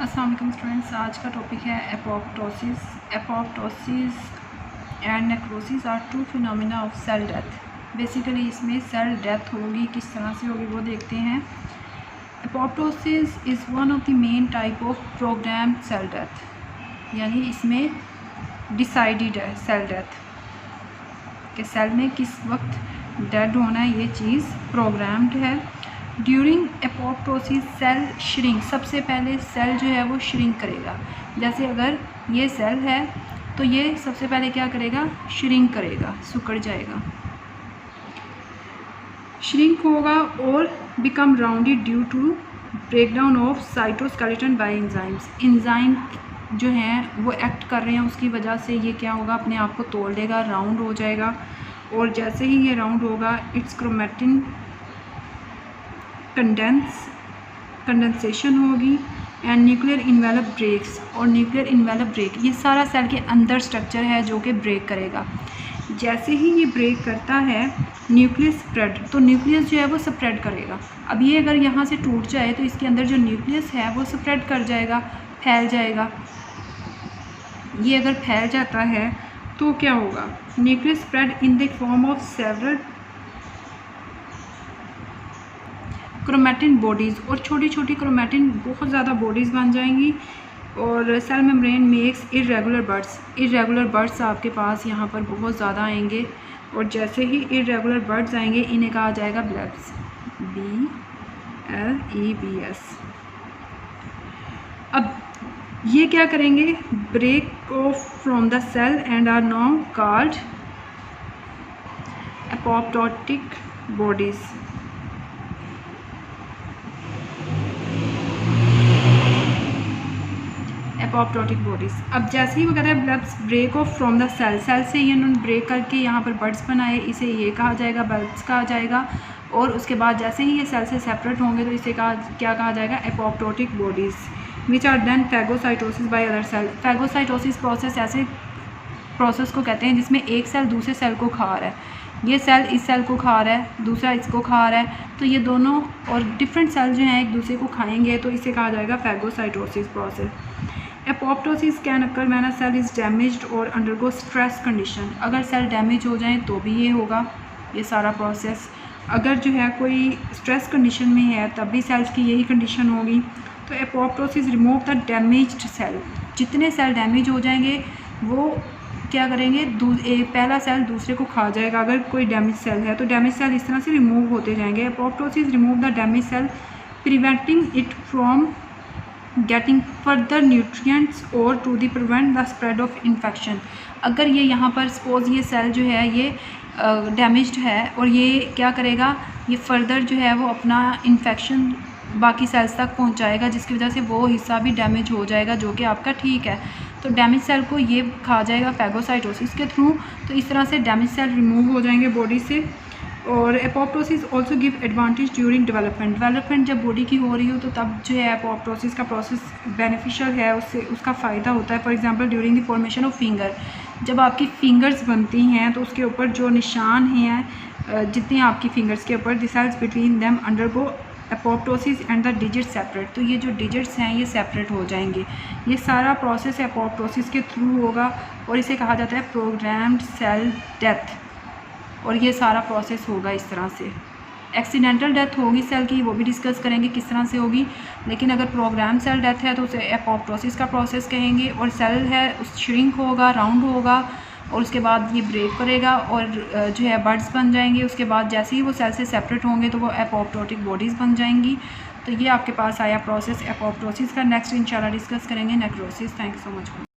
अस्सलाम वालेकुम स्टूडेंट्स, आज का टॉपिक है apoptosis. Apoptosis and necrosis are two phenomena of cell death. Basically इसमें सेल डेथ होगी, किस तरह से होगी वो देखते हैं। Apoptosis is one of the main type of programmed cell death, यानी इसमें डिसाइडेड है सेल डेथ कि सेल में किस वक्त डेड होना है, ये चीज़ प्रोग्राम्ड है। ड्यूरिंग एपोप्टोसिस सेल श्रिंक, सबसे पहले सेल जो है वो श्रिंक करेगा। जैसे अगर ये सेल है तो ये सबसे पहले क्या करेगा, श्रिंक करेगा, सिकुड़ जाएगा, श्रिंक होगा और become rounded due to breakdown of cytoskeleton by enzymes. Enzyme जो हैं वो एक्ट कर रहे हैं, उसकी वजह से ये क्या होगा, अपने आप को तोड़ देगा, राउंड हो जाएगा। और जैसे ही ये राउंड होगा इट्स क्रोमेटिन कंडेंसेशन होगी एंड न्यूक्लियर इन्वेलप ब्रेक्स। और न्यूक्लियर इन्वेलप ब्रेक ये सारा सेल के अंदर स्ट्रक्चर है जो कि ब्रेक करेगा। जैसे ही ये ब्रेक करता है न्यूक्लियस स्प्रेड, तो न्यूक्लियस जो है वो स्प्रेड करेगा। अब ये अगर यहाँ से टूट जाए तो इसके अंदर जो न्यूक्लियस है वो स्प्रेड कर जाएगा, फैल जाएगा। ये अगर फैल जाता है तो क्या होगा, nucleus spread in the form of several chromatin bodies, और छोटी छोटी क्रोमेटिन बहुत ज़्यादा बॉडीज़ बन जाएंगी। और cell membrane makes irregular birds, irregular birds आपके पास यहाँ पर बहुत ज़्यादा आएंगे। और जैसे ही इरेगुलर बर्ड्स आएंगे इन्हें कहा जाएगा ब्लब्स, BLEBS। अब ये क्या करेंगे, break off from the cell and are now called apoptotic bodies. Apoptotic bodies. अब जैसे ही वो कहता है blebs break off from the cell, cell से ये उन्होंने ब्रेक करके यहाँ पर बर्ड्स बनाए, इसे ये कहा जाएगा, बल्ब्स कहा जाएगा। और उसके बाद जैसे ही ये सेल से सेपरेट होंगे तो इसे क्या कहा जाएगा, apoptotic bodies, which are then phagocytosis by other cell. Phagocytosis process ऐसे प्रोसेस को कहते हैं जिसमें एक सेल दूसरे सेल को खा रहा है। ये सेल इस सेल को खा रहा है, दूसरा इसको खा रहा है, तो ये दोनों और डिफरेंट सेल जो हैं एक दूसरे को खाएंगे, तो इसे कहा जाएगा phagocytosis process. Apoptosis can occur when a cell is damaged और अंडरगो स्ट्रेस कंडीशन। अगर सेल डैमेज हो जाए तो भी ये होगा, ये सारा प्रोसेस। अगर जो है कोई स्ट्रेस कंडीशन में है तब भी सेल्स की यही कंडीशन होगी। तो apoptosis remove the damaged cell, जितने सेल डैमेज हो जाएंगे वो क्या करेंगे, पहला सेल दूसरे को खा जाएगा। अगर कोई डैमेज सेल है तो डैमेज सेल इस तरह से रिमूव होते जाएंगे। Apoptosis remove the damage cell preventing it from getting further nutrients और to the prevent the spread of infection. अगर ये यहाँ पर सपोज ये सेल जो है ये डैमेज्ड है और ये क्या करेगा, ये फर्दर जो है वो अपना इन्फेक्शन बाकी सेल्स तक पहुँचाएगा, जिसकी वजह से वो हिस्सा भी डैमेज हो जाएगा जो कि आपका ठीक है। तो डैमेज सेल को ये खा जाएगा फैगोसाइटोसिस के थ्रू। तो इस तरह से डैमेज सेल रिमूव हो जाएंगे बॉडी से। और apoptosis also give advantage during development जब बॉडी की हो रही हो तो तब जो है एपोप्टोसिस का प्रोसेस बेनिफिशियल है, उससे उसका फ़ायदा होता है। For example during the formation of finger, जब आपकी फिंगर्स बनती हैं तो उसके ऊपर जो निशान हैं जितनी आपकी फिंगर्स के ऊपर, the cells between them undergo apoptosis and the digit separate, तो ये जो डिजिट्स हैं ये सेपरेट हो जाएंगे। ये सारा प्रोसेस एपोप्टोसिस के थ्रू होगा और इसे कहा जाता है प्रोग्राम्ड सेल डेथ। और ये सारा प्रोसेस होगा इस तरह से। एक्सीडेंटल डेथ होगी सेल की, वो भी डिस्कस करेंगे किस तरह से होगी। लेकिन अगर प्रोग्राम सेल डेथ है तो उसे एपोप्टोसिस का प्रोसेस कहेंगे। और सेल है उस श्रिंक होगा, राउंड होगा, और उसके बाद ये ब्रेक करेगा और जो है बर्ड्स बन जाएंगे। उसके बाद जैसे ही वो सेल से सेपरेट होंगे तो वो एपोप्टोटिक बॉडीज़ बन जाएंगी। तो ये आपके पास आया प्रोसेस एपोप्टोसिस का। नेक्स्ट इंशाल्लाह डिस्कस करेंगे necrosis. Thank you so much.